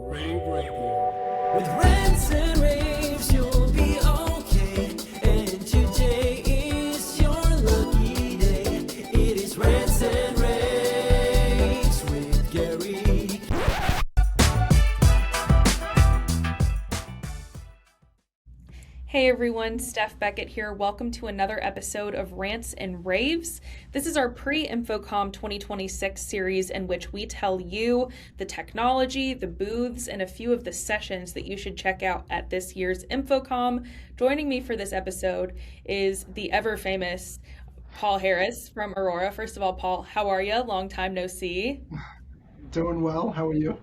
rAVe Radio. With rants and raves, you'll be okay. And today is your lucky day. It is rants and raves with Gary. Hey everyone, Steph Beckett here. Welcome to another episode of Rants and Raves. This is our pre-InfoComm 2026 series in which we tell you the technology, the booths, and a few of the sessions that you should check out at this year's InfoComm. Joining me for this episode is the ever-famous Paul Harris from Aurora. First of all, Paul, how are you? Long time no see. Doing well. How are you?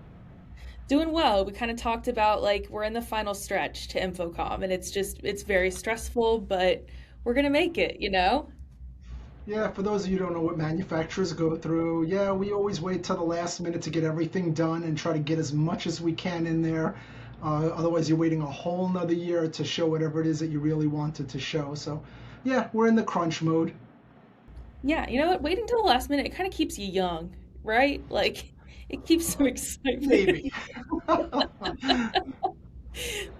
Doing well. We kind of talked about we're in the final stretch to InfoComm and it's very stressful, but we're gonna make it, you know? Yeah, for those of you who don't know what manufacturers go through, yeah, we always wait till the last minute to get everything done and try to get as much as we can in there. Otherwise, you're waiting a whole nother year to show whatever it is that you really wanted to show. So, yeah, we're in the crunch mode. Yeah, you know what? Waiting till the last minute, it kind of keeps you young, right? Like it keeps some excitement. Maybe.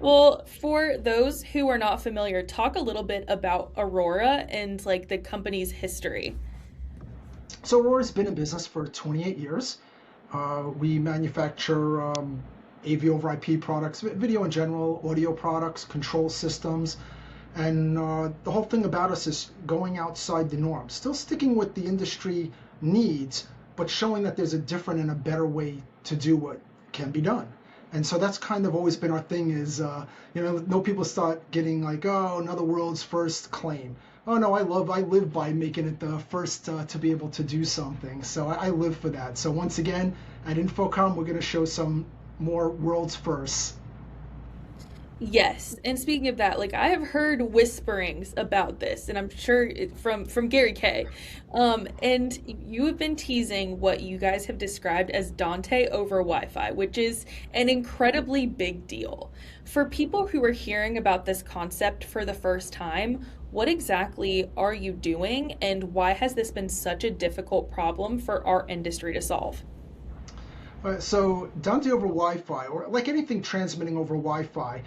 Well, for those who are not familiar, talk a little bit about Aurora and the company's history. So, Aurora's been in business for 28 years. We manufacture AV over IP products, video in general, audio products, control systems. And the whole thing about us is going outside the norm, still sticking with the industry needs, but showing that there's a different and a better way to do what can be done. And so that's kind of always been our thing is, no people start getting like, oh, another world's first claim. Oh no, I live by making it the first to be able to do something. So I live for that. So once again, at InfoComm, we're going to show some more world's firsts. Yes, and speaking of that, I have heard whisperings about this, and I'm sure from Gary K. And you have been teasing what you guys have described as Dante over Wi-Fi, which is an incredibly big deal. For people who are hearing about this concept for the first time, what exactly are you doing, and why has this been such a difficult problem for our industry to solve? So Dante over Wi-Fi, or like anything transmitting over Wi-Fi,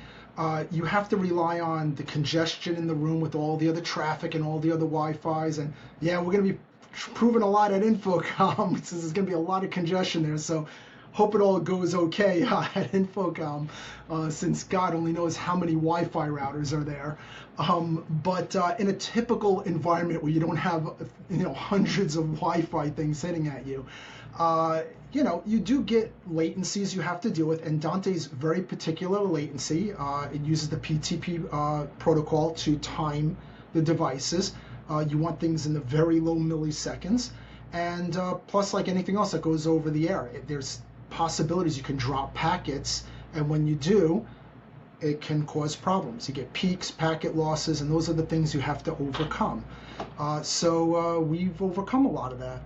you have to rely on the congestion in the room with all the other traffic and all the other Wi-Fis. And yeah, we're going to be proving a lot at InfoComm because there's going to be a lot of congestion there. So hope it all goes okay at InfoComm, since God only knows how many Wi-Fi routers are there. But in a typical environment where you don't have hundreds of Wi-Fi things sitting at you, you do get latencies you have to deal with, and Dante's very particular latency. It uses the PTP protocol to time the devices. You want things in the very low milliseconds, and plus, like anything else that goes over the air, there's possibilities you can drop packets, and when you do, it can cause problems. You get peaks, packet losses, and those are the things you have to overcome. So we've overcome a lot of that.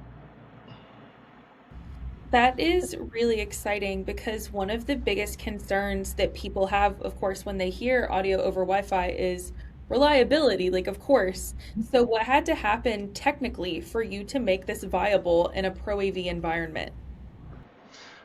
That is really exciting because one of the biggest concerns that people have, of course, when they hear audio over Wi-Fi is reliability, of course. So what had to happen technically for you to make this viable in a Pro AV environment?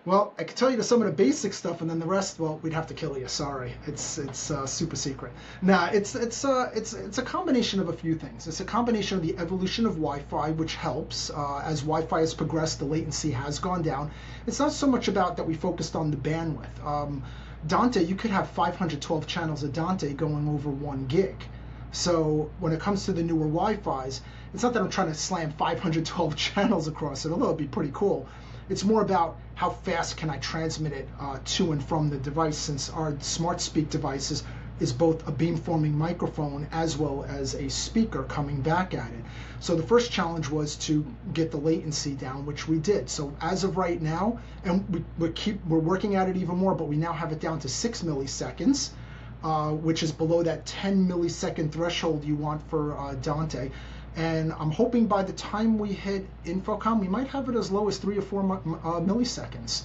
Well, I could tell you some of the basic stuff, and then the rest, well, we'd have to kill you. Sorry, it's super secret. Nah, it's a combination of a few things. It's a combination of the evolution of Wi-Fi, which helps. As Wi-Fi has progressed, the latency has gone down. It's not so much about that we focused on the bandwidth. Dante, you could have 512 channels of Dante going over 1 gig. So when it comes to the newer Wi-Fis, it's not that I'm trying to slam 512 channels across it, although it'd be pretty cool. It's more about how fast can I transmit it to and from the device, since our smart speak devices is both a beamforming microphone as well as a speaker coming back at it. So the first challenge was to get the latency down, which we did. So as of right now, and we're working at it even more, but we now have it down to 6 milliseconds, which is below that 10 millisecond threshold you want for Dante. And I'm hoping by the time we hit InfoComm, we might have it as low as 3 or 4 milliseconds.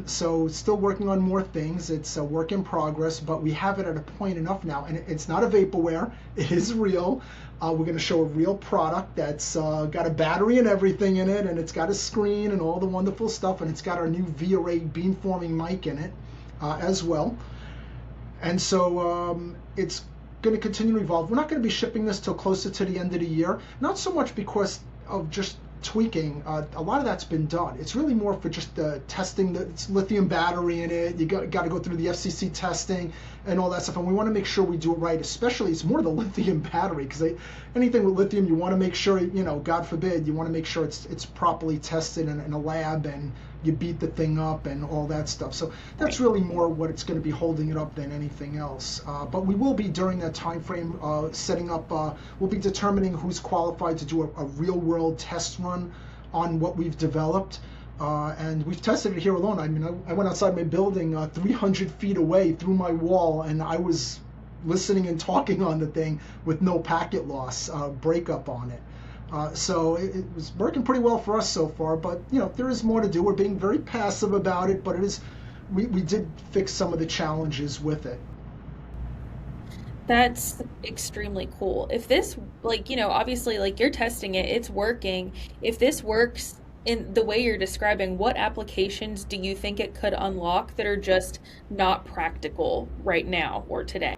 So still working on more things. It's a work in progress, but we have it at a point enough now, and it's not a vaporware. It is real. We're going to show a real product that's got a battery and everything in it, and it's got a screen and all the wonderful stuff, and it's got our new rAVe beamforming mic in it as well. And so it's going to continue to evolve. We're not going to be shipping this till closer to the end of the year, not so much because of just tweaking. A lot of that's been done. It's really more for just testing the lithium battery in it. You got to go through the FCC testing and all that stuff, and we want to make sure we do it right. Especially, it's more the lithium battery, because anything with lithium, you want to make sure, God forbid, you want to make sure it's properly tested in a lab, and you beat the thing up and all that stuff. So that's really more what it's going to be holding it up than anything else. But we will be, during that time frame, setting up, we'll be determining who's qualified to do a real world test run on what we've developed. And we've tested it here alone. I mean, I went outside my building 300 feet away through my wall, and I was listening and talking on the thing with no packet loss, breakup on it. So it was working pretty well for us so far, but there is more to do. We're being very passive about it, but it is, we did fix some of the challenges with it. That's extremely cool. If this, obviously, you're testing it, it's working. If this works in the way you're describing, what applications do you think it could unlock that are just not practical right now or today?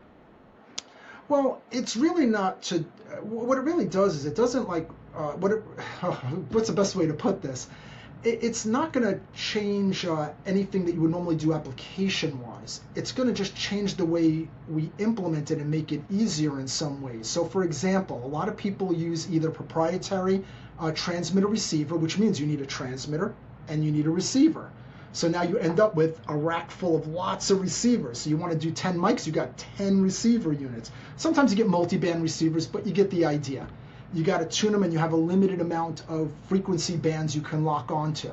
Well, it's really not to, what it really does is it doesn't what's the best way to put this? It's not going to change anything that you would normally do application-wise. It's going to just change the way we implement it and make it easier in some ways. So, for example, a lot of people use either proprietary transmitter-receiver, which means you need a transmitter and you need a receiver. So now you end up with a rack full of lots of receivers. So you want to do 10 mics, you got 10 receiver units. Sometimes you get multi-band receivers, but you get the idea. You got to tune them, and you have a limited amount of frequency bands you can lock onto.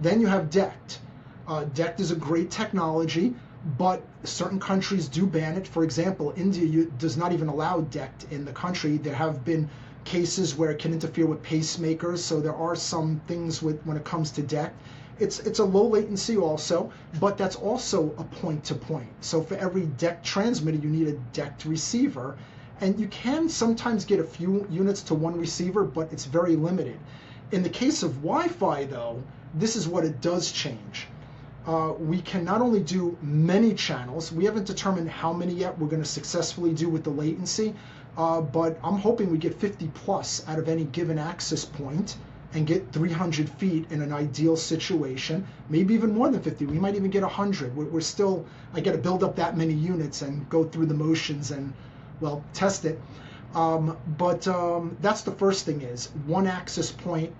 Then you have DECT. DECT is a great technology, but certain countries do ban it. For example, India does not even allow DECT in the country. There have been cases where it can interfere with pacemakers, so there are some things when it comes to DECT. It's a low latency also, but that's also a point-to-point. So for every DECT transmitter, you need a DECT receiver. And you can sometimes get a few units to one receiver, but it's very limited. In the case of Wi-Fi, though, this is what it does change. We can not only do many channels, we haven't determined how many yet we're going to successfully do with the latency, but I'm hoping we get 50 plus out of any given access point and get 300 feet in an ideal situation, maybe even more than 50. We might even get 100. We're still, I got to build up that many units and go through the motions and test it. But that's the first thing, is one access point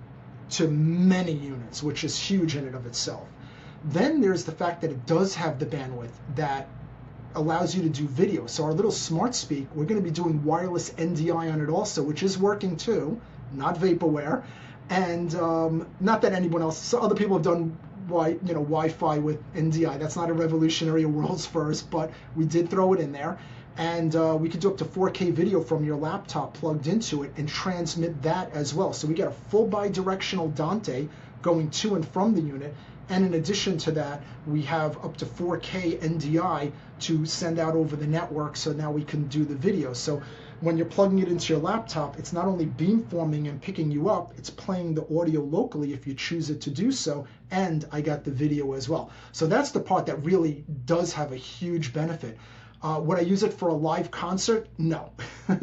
to many units, which is huge in and of itself. Then there's the fact that it does have the bandwidth that allows you to do video. So our little smart speak, we're going to be doing wireless NDI on it also, which is working too, not vaporware. And not that anyone else, so other people have done Wi-Fi with NDI. That's not a revolutionary or world's first, but we did throw it in there. And we could do up to 4K video from your laptop plugged into it and transmit that as well. So we get a full bidirectional Dante going to and from the unit. And in addition to that, we have up to 4K NDI to send out over the network. So now we can do the video. So when you're plugging it into your laptop, it's not only beamforming and picking you up, it's playing the audio locally if you choose it to do so. And I got the video as well. So that's the part that really does have a huge benefit. Would I use it for a live concert? No.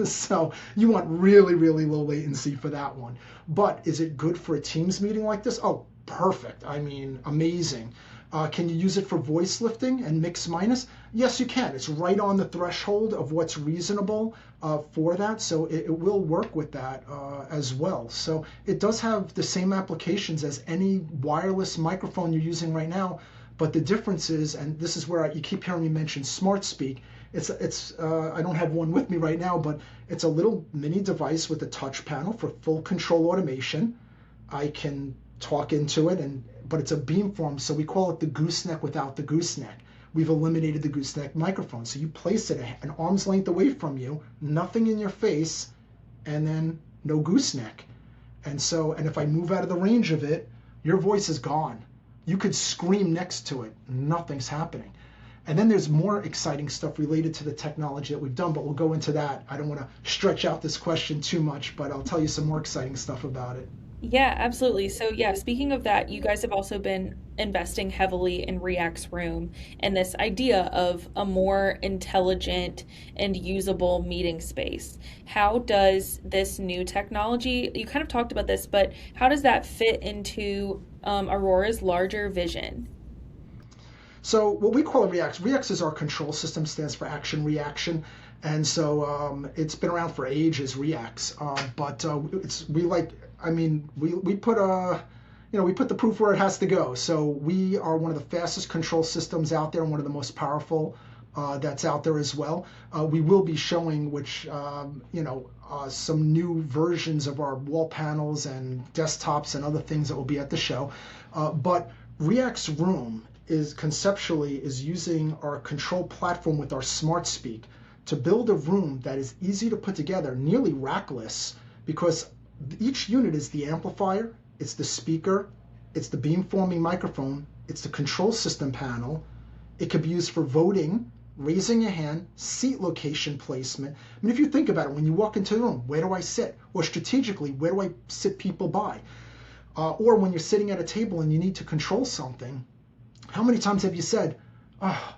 So you want really, really low latency for that one. But is it good for a Teams meeting like this? Oh, perfect. I mean, amazing. Can you use it for voice lifting and mix minus? Yes, you can. It's right on the threshold of what's reasonable for that. So it will work with that as well. So it does have the same applications as any wireless microphone you're using right now. But the difference is, and this is where you keep hearing me mention Smart Speak. I don't have one with me right now, but it's a little mini device with a touch panel for full control automation. I can talk into it, but it's a beamform, so we call it the gooseneck without the gooseneck. We've eliminated the gooseneck microphone, so you place it an arm's length away from you, nothing in your face, and then no gooseneck. And if I move out of the range of it, your voice is gone. You could scream next to it, nothing's happening. And then there's more exciting stuff related to the technology that we've done, but we'll go into that. I don't want to stretch out this question too much, but I'll tell you some more exciting stuff about it. Yeah, absolutely. So, yeah, speaking of that, you guys have also been investing heavily in React's Room and this idea of a more intelligent and usable meeting space. How does this new technology, you kind of talked about this, but how does that fit into Aurora's larger vision? So what we call a React, React is our control system, stands for action reaction. And so it's been around for ages, Reacts. But it's we like, I mean, we put we put the proof where it has to go. So we are one of the fastest control systems out there and one of the most powerful that's out there as well. We will be showing some new versions of our wall panels and desktops and other things that will be at the show. But React's Room is using our control platform with our smart speak to build a room that is easy to put together, nearly rackless, because each unit is the amplifier, it's the speaker, it's the beamforming microphone, it's the control system panel. It could be used for voting, raising your hand, seat location placement. I mean, if you think about it, when you walk into the room, where do I sit? Or strategically, where do I sit people by? Or when you're sitting at a table and you need to control something, how many times have you said, oh,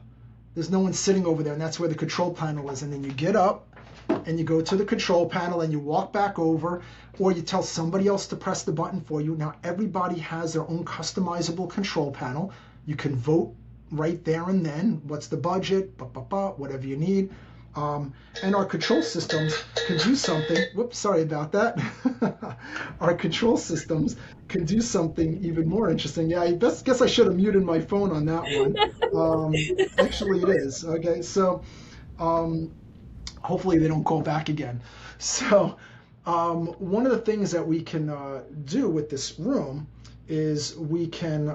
there's no one sitting over there, and that's where the control panel is, and then you get up and you go to the control panel and you walk back over, or you tell somebody else to press the button for you. Now everybody has their own customizable control panel. You can vote right there and then. What's the budget? Whatever you need. And our control systems can do something. Whoops, sorry about that. Our control systems can do something even more interesting. Yeah, guess I should have muted my phone on that one. Actually, it is. Okay, so hopefully they don't call back again. So one of the things that we can do with this room is we can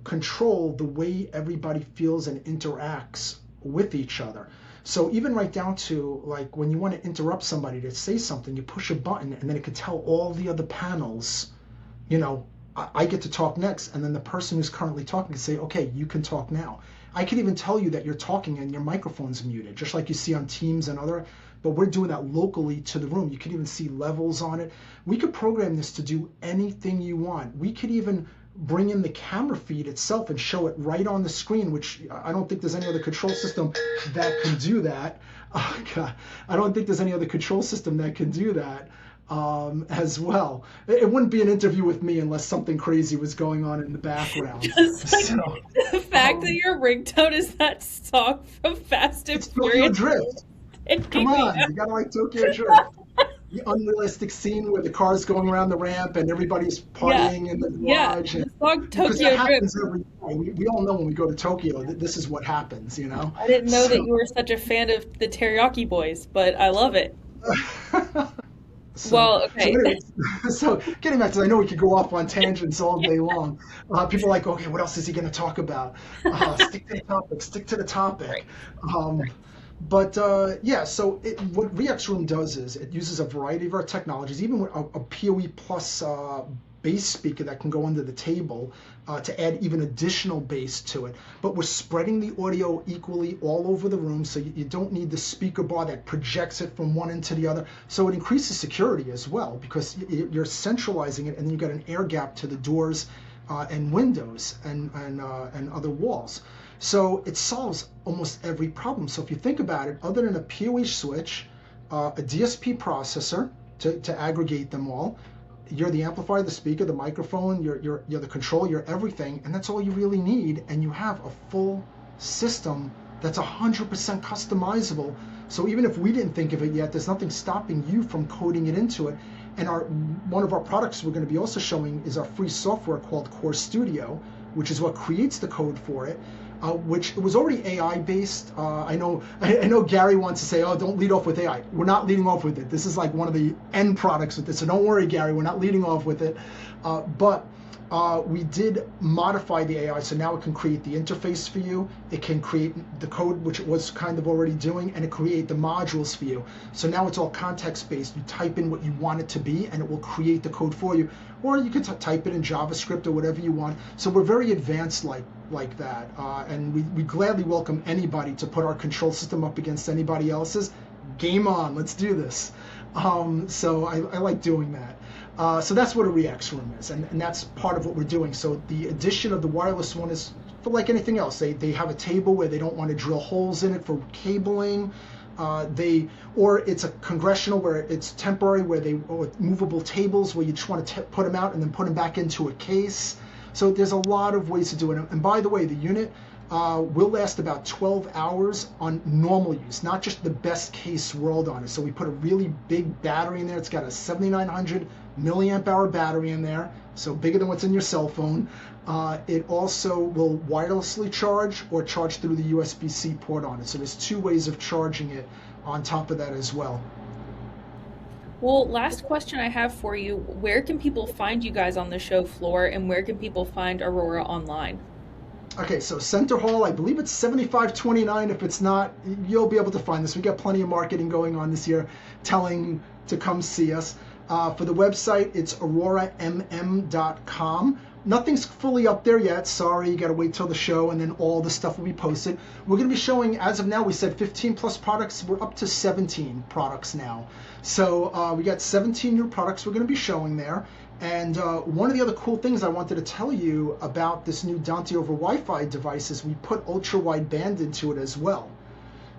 control the way everybody feels and interacts with each other. So even right down to like when you want to interrupt somebody to say something, you push a button and then it could tell all the other panels, I get to talk next, and then the person who's currently talking can say, okay, you can talk now. I can even tell you that you're talking and your microphone's muted, just like you see on Teams and other, but we're doing that locally to the room. You can even see levels on it. We could program this to do anything you want. We could even bring in the camera feed itself and show it right on the screen, which I don't think there's any other control system that can do that. Oh, God. I don't think there's any other control system that can do that as well. It wouldn't be an interview with me unless something crazy was going on in the background. Just like the fact that your ringtone is that song from Fast and it's Tokyo Furious. Drift. It Come made me on, you gotta like Tokyo Drift. The unrealistic scene where the car's going around the ramp and everybody's partying in the garage. The song Because Tokyo that happens Drift. every day. We all know when we go to Tokyo that this is what happens, I didn't know that you were such a fan of the Teriyaki Boys, but I love it. Well, okay. So getting back to, I know we could go off on tangents all day long. People are like, okay, what else is he going to talk about? Stick to the topic. Stick to the topic. Yeah, so what React's Room does is it uses a variety of our technologies, even with a PoE plus bass speaker that can go under the table to add even additional bass to it. But we're spreading the audio equally all over the room, so you don't need the speaker bar that projects it from one end to the other. So it increases security as well, because you're centralizing it, and then you've got an air gap to the doors and windows and other walls. So it solves almost every problem. So if you think about it, other than a PoE switch, a DSP processor to aggregate them all, you're the amplifier, the speaker, the microphone, you're the control, you're everything, and that's all you really need. And you have a full system that's 100% customizable. So even if we didn't think of it yet, there's nothing stopping you from coding it into it. And one of our products we're going to be also showing is our free software called Core Studio, which is what creates the code for it. Which was already AI based. I know Gary wants to say, oh, don't lead off with AI. We're not leading off with it. This is like one of the end products with this. So don't worry, Gary, we're not leading off with it. But we did modify the AI, so now it can create the interface for you. It can create the code, which it was kind of already doing, and it create the modules for you. So now it's all context based. You type in what you want it to be, and it will create the code for you, or you could type it in JavaScript or whatever you want. So we're very advanced like that, and we gladly welcome anybody to put our control system up against anybody else's. Game on, let's do this. So I like doing that. So that's what a ReX room is, and that's part of what we're doing. So the addition of the wireless one is for like anything else. They have a table where they don't want to drill holes in it for cabling. Or it's a congressional where it's temporary, or movable tables where you just want to put them out and then put them back into a case. So there's a lot of ways to do it. And by the way, the unit will last about 12 hours on normal use, not just the best case world on it. So we put a really big battery in there. It's got a 7900 milliamp hour battery in there, so bigger than what's in your cell phone. It also will wirelessly charge or charge through the USB-C port on it. So there's 2 ways of charging it on top of that as well. Well, last question I have for you. Where can people find you guys on the show floor, and where can people find Aurora online? Okay, so Center Hall, I believe it's 7529. If it's not, you'll be able to find this. We got plenty of marketing going on this year telling to come see us. For the website, it's auroramm.com. Nothing's fully up there yet. Sorry, you got to wait till the show, and then all the stuff will be posted. We're going to be showing, as of now, we said 15 plus products. We're up to 17 products now. So we got 17 new products we're going to be showing there. And one of the other cool things I wanted to tell you about this new Dante over Wi-Fi device is we put ultra-wideband into it as well.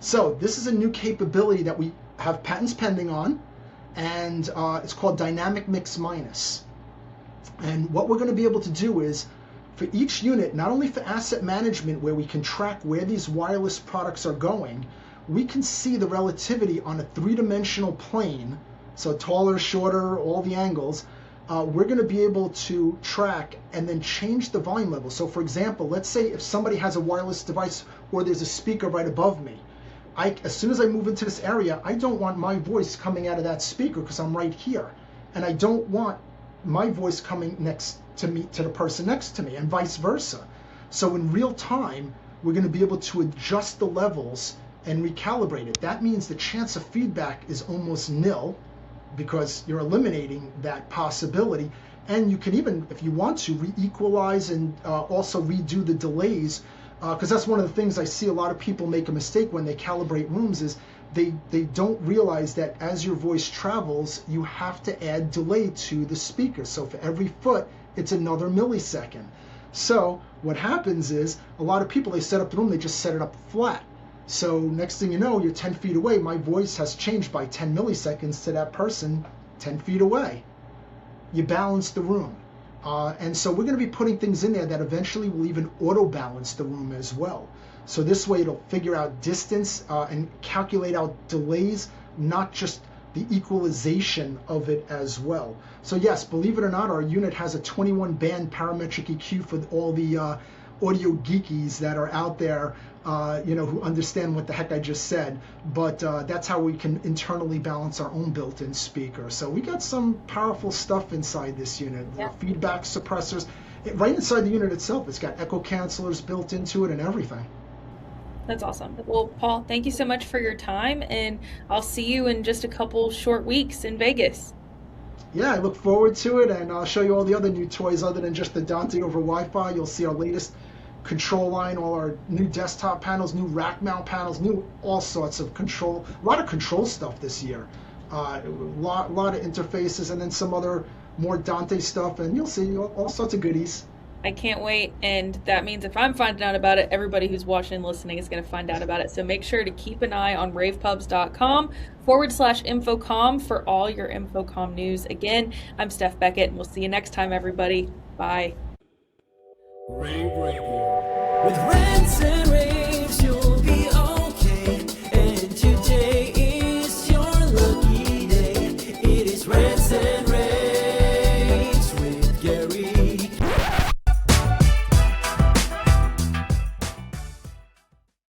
So this is a new capability that we have patents pending on, and it's called Dynamic Mix Minus. And what we're going to be able to do is, for each unit, not only for asset management where we can track where these wireless products are going, we can see the relativity on a 3-dimensional plane, so taller, shorter, all the angles. We're going to be able to track and then change the volume level. So for example, let's say if somebody has a wireless device or there's a speaker right above me, as soon as I move into this area, I don't want my voice coming out of that speaker because I'm right here. And I don't want my voice coming next to me, to the person next to me, and vice versa. So in real time, we're going to be able to adjust the levels and recalibrate it. That means the chance of feedback is almost nil, because you're eliminating that possibility. And you can even, if you want to, re-equalize and also redo the delays, because that's one of the things I see a lot of people make a mistake when they calibrate rooms is they don't realize that as your voice travels, you have to add delay to the speaker. So for every foot, it's another millisecond. So what happens is a lot of people, they set up the room, they just set it up flat. So next thing you know, you're 10 feet away. My voice has changed by 10 milliseconds to that person 10 feet away. You balance the room. And so we're going to be putting things in there that eventually will even auto-balance the room as well. So this way it'll figure out distance and calculate out delays, not just the equalization of it as well. So yes, believe it or not, our unit has a 21-band parametric EQ for all the audio geekies that are out there, who understand what the heck I just said. But that's how we can internally balance our own built-in speaker. So we got some powerful stuff inside this unit. Yeah. Feedback suppressors. Right inside the unit itself, it's got echo cancelers built into it and everything. That's awesome. Well, Paul, thank you so much for your time, and I'll see you in just a couple short weeks in Vegas. Yeah, I look forward to it, and I'll show you all the other new toys other than just the Dante over Wi-Fi. You'll see our latest control line, all our new desktop panels, new rack mount panels, new all sorts of control, a lot of control stuff this year. A lot of interfaces, and then some other more Dante stuff, and you'll see all sorts of goodies. I can't wait, and that means if I'm finding out about it, everybody who's watching and listening is going to find out about it. So make sure to keep an eye on ravepubs.com/infocom for all your Infocom news. Again, I'm Steph Beckett, and we'll see you next time, everybody. Bye. rAVe Radio. With rants and raves, you'll be okay. And today is your lucky day. It is rants and raves.